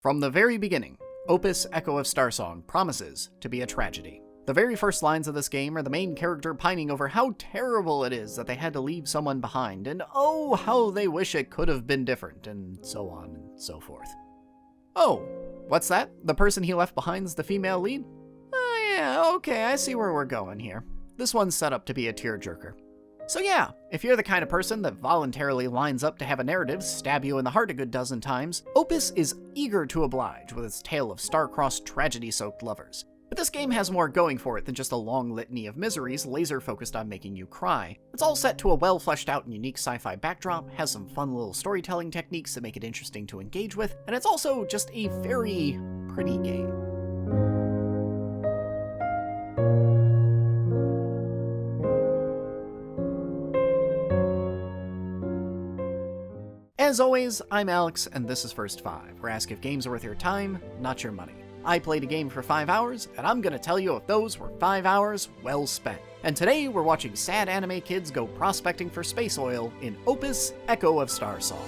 From the very beginning, Opus Echo of Starsong promises to be a tragedy. The very first lines of this game are the main character pining over how terrible it is that they had to leave someone behind, and oh, how they wish it could have been different, and so on and so forth. Oh, what's that? The person he left behind's the female lead? Oh yeah, okay, I see where we're going here. This one's set up to be a tearjerker. So yeah, if you're the kind of person that voluntarily lines up to have a narrative stab you in the heart a good dozen times, Opus is eager to oblige with its tale of star-crossed, tragedy-soaked lovers. But this game has more going for it than just a long litany of miseries laser-focused on making you cry. It's all set to a well-fleshed-out and unique sci-fi backdrop, has some fun little storytelling techniques that make it interesting to engage with, and it's also just a very pretty game. As always, I'm Alex, and this is First 5, where I ask if games are worth your time, not your money. I played a game for 5 hours, and I'm gonna tell you if those were 5 hours well spent. And today, we're watching sad anime kids go prospecting for space oil in Opus Echo of Starsong.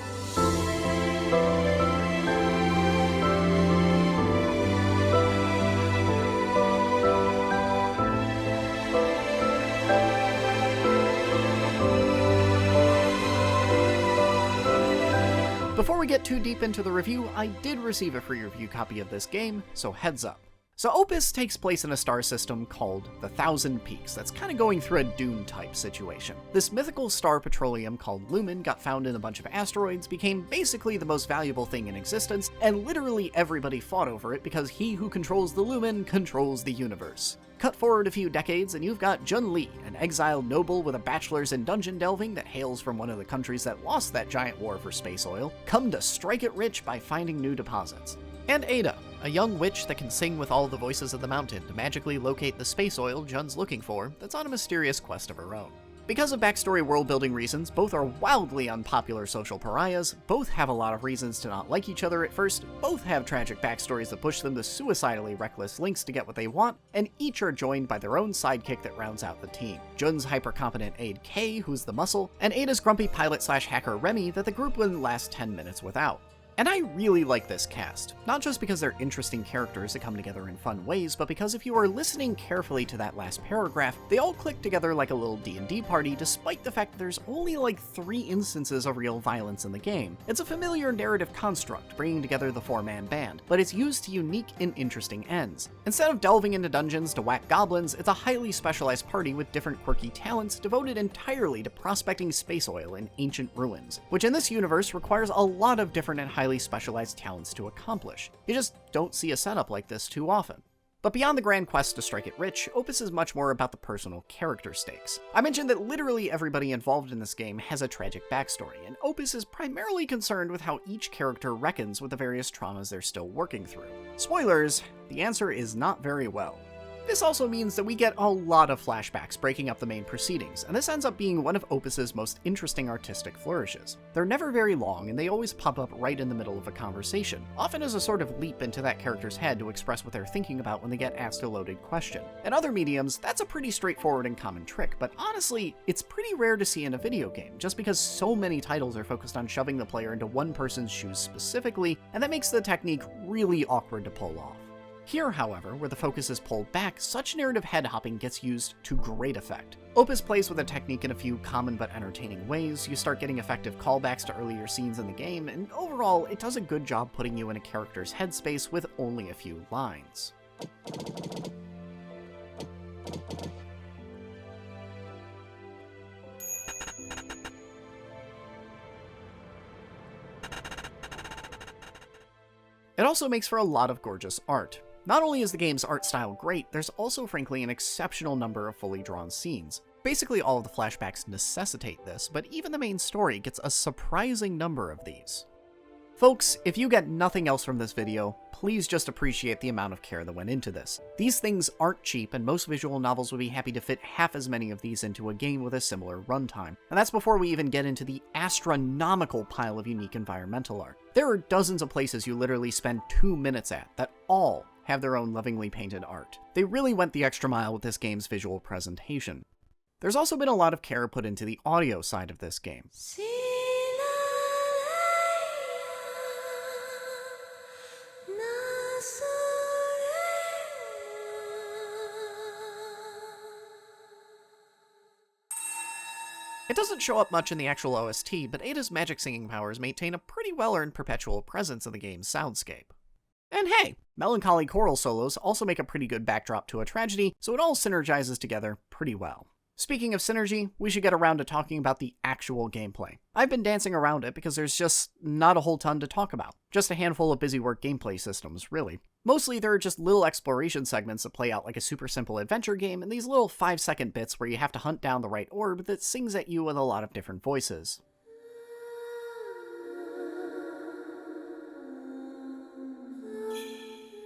Before we get too deep into the review, I did receive a free review copy of this game, so heads up. So Opus takes place in a star system called the Thousand Peaks that's kind of going through a Dune-type situation. This mythical star petroleum called Lumen got found in a bunch of asteroids, became basically the most valuable thing in existence, and literally everybody fought over it because he who controls the Lumen controls the universe. Cut forward a few decades and you've got Jun Li, an exiled noble with a bachelor's in dungeon delving that hails from one of the countries that lost that giant war for space oil, come to strike it rich by finding new deposits. And Ada, a young witch that can sing with all the voices of the mountain to magically locate the space oil Jun's looking for that's on a mysterious quest of her own. Because of backstory world-building reasons, both are wildly unpopular social pariahs, both have a lot of reasons to not like each other at first, both have tragic backstories that push them to suicidally reckless lengths to get what they want, and each are joined by their own sidekick that rounds out the team. Jun's hyper-competent aide Kay, who's the muscle, and Ada's grumpy pilot-slash-hacker Remy that the group wouldn't last 10 minutes without. And I really like this cast, not just because they're interesting characters that come together in fun ways, but because if you are listening carefully to that last paragraph, they all click together like a little D&D party despite the fact that there's only like 3 instances of real violence in the game. It's a familiar narrative construct, bringing together the 4-man band, but it's used to unique and interesting ends. Instead of delving into dungeons to whack goblins, it's a highly specialized party with different quirky talents devoted entirely to prospecting space oil in ancient ruins, which in this universe requires a lot of different and highly specialized talents to accomplish. You just don't see a setup like this too often. But beyond the grand quest to strike it rich, Opus is much more about the personal character stakes. I mentioned that literally everybody involved in this game has a tragic backstory, and Opus is primarily concerned with how each character reckons with the various traumas they're still working through. Spoilers, the answer is not very well. This also means that we get a lot of flashbacks breaking up the main proceedings, and this ends up being one of Opus's most interesting artistic flourishes. They're never very long, and they always pop up right in the middle of a conversation, often as a sort of leap into that character's head to express what they're thinking about when they get asked a loaded question. In other mediums, that's a pretty straightforward and common trick, but honestly, it's pretty rare to see in a video game, just because so many titles are focused on shoving the player into one person's shoes specifically, and that makes the technique really awkward to pull off. Here, however, where the focus is pulled back, such narrative head-hopping gets used to great effect. Opus plays with the technique in a few common but entertaining ways, you start getting effective callbacks to earlier scenes in the game, and overall, it does a good job putting you in a character's headspace with only a few lines. It also makes for a lot of gorgeous art. Not only is the game's art style great, there's also frankly an exceptional number of fully drawn scenes. Basically all of the flashbacks necessitate this, but even the main story gets a surprising number of these. Folks, if you get nothing else from this video, please just appreciate the amount of care that went into this. These things aren't cheap, and most visual novels would be happy to fit half as many of these into a game with a similar runtime. And that's before we even get into the astronomical pile of unique environmental art. There are dozens of places you literally spend 2 minutes at that all have their own lovingly painted art. They really went the extra mile with this game's visual presentation. There's also been a lot of care put into the audio side of this game. It doesn't show up much in the actual OST, but Ada's magic singing powers maintain a pretty well-earned perpetual presence in the game's soundscape. And hey, melancholy choral solos also make a pretty good backdrop to a tragedy, so it all synergizes together pretty well. Speaking of synergy, we should get around to talking about the actual gameplay. I've been dancing around it because there's just not a whole ton to talk about. Just a handful of busywork gameplay systems, really. Mostly there are just little exploration segments that play out like a super simple adventure game, and these little 5-second bits where you have to hunt down the right orb that sings at you with a lot of different voices.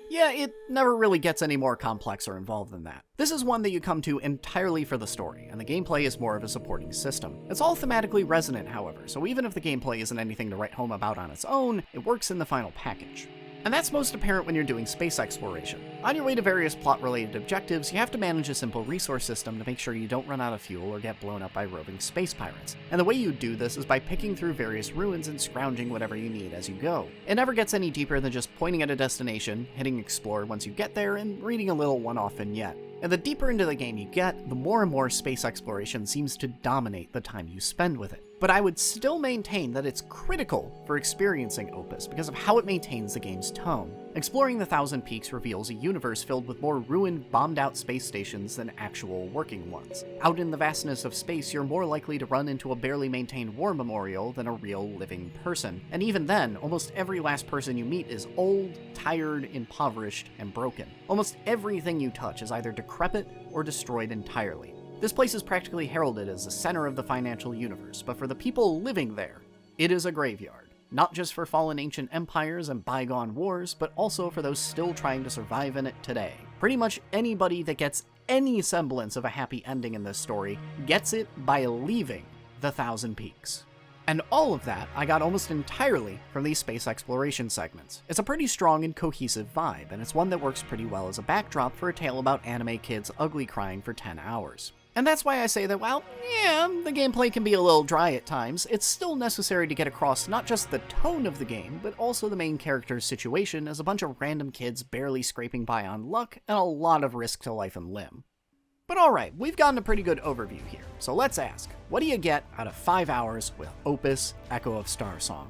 Yeah, it never really gets any more complex or involved than that. This is one that you come to entirely for the story, and the gameplay is more of a supporting system. It's all thematically resonant, however, so even if the gameplay isn't anything to write home about on its own, it works in the final package. And that's most apparent when you're doing space exploration. On your way to various plot-related objectives, you have to manage a simple resource system to make sure you don't run out of fuel or get blown up by roving space pirates. And the way you do this is by picking through various ruins and scrounging whatever you need as you go. It never gets any deeper than just pointing at a destination, hitting explore once you get there, and reading a little one-off vignette. And the deeper into the game you get, the more and more space exploration seems to dominate the time you spend with it. But I would still maintain that it's critical for experiencing Opus because of how it maintains the game's tone. Exploring the Thousand Peaks reveals a universe filled with more ruined, bombed-out space stations than actual working ones. Out in the vastness of space, you're more likely to run into a barely maintained war memorial than a real living person. And even then, almost every last person you meet is old, tired, impoverished, and broken. Almost everything you touch is either decrepit or destroyed entirely. This place is practically heralded as the center of the financial universe, but for the people living there, it is a graveyard. Not just for fallen ancient empires and bygone wars, but also for those still trying to survive in it today. Pretty much anybody that gets any semblance of a happy ending in this story gets it by leaving the Thousand Peaks. And all of that I got almost entirely from these space exploration segments. It's a pretty strong and cohesive vibe, and it's one that works pretty well as a backdrop for a tale about anime kids ugly crying for 10 hours. And that's why I say that, well, yeah, the gameplay can be a little dry at times, it's still necessary to get across not just the tone of the game, but also the main character's situation as a bunch of random kids barely scraping by on luck and a lot of risk to life and limb. But alright, we've gotten a pretty good overview here, so let's ask, what do you get out of 5 hours with Opus Echo of Starsong?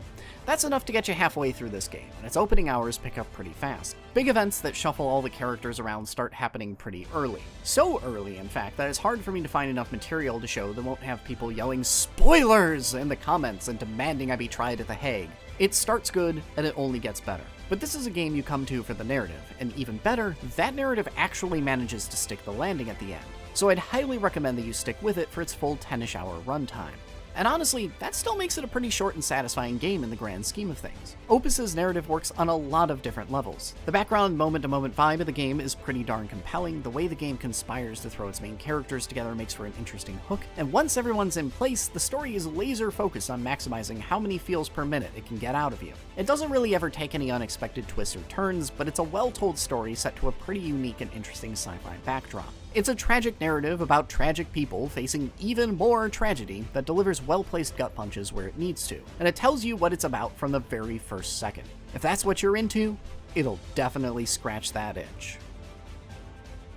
That's enough to get you halfway through this game, and its opening hours pick up pretty fast. Big events that shuffle all the characters around start happening pretty early. So early, in fact, that it's hard for me to find enough material to show that won't have people yelling SPOILERS in the comments and demanding I be tried at The Hague. It starts good, and it only gets better. But this is a game you come to for the narrative, and even better, that narrative actually manages to stick the landing at the end. So I'd highly recommend that you stick with it for its full 10-ish hour runtime. And honestly, that still makes it a pretty short and satisfying game in the grand scheme of things. Opus's narrative works on a lot of different levels. The background moment-to-moment vibe of the game is pretty darn compelling, the way the game conspires to throw its main characters together makes for an interesting hook, and once everyone's in place, the story is laser focused on maximizing how many feels per minute it can get out of you. It doesn't really ever take any unexpected twists or turns, but it's a well-told story set to a pretty unique and interesting sci-fi backdrop. It's a tragic narrative about tragic people facing even more tragedy that delivers well-placed gut punches where it needs to, and it tells you what it's about from the very first second. If that's what you're into, it'll definitely scratch that itch.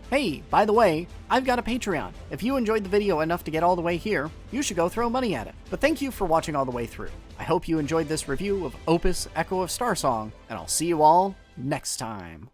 Hey, by the way, I've got a Patreon. If you enjoyed the video enough to get all the way here, you should go throw money at it. But thank you for watching all the way through. I hope you enjoyed this review of Opus Echo of Starsong, and I'll see you all next time.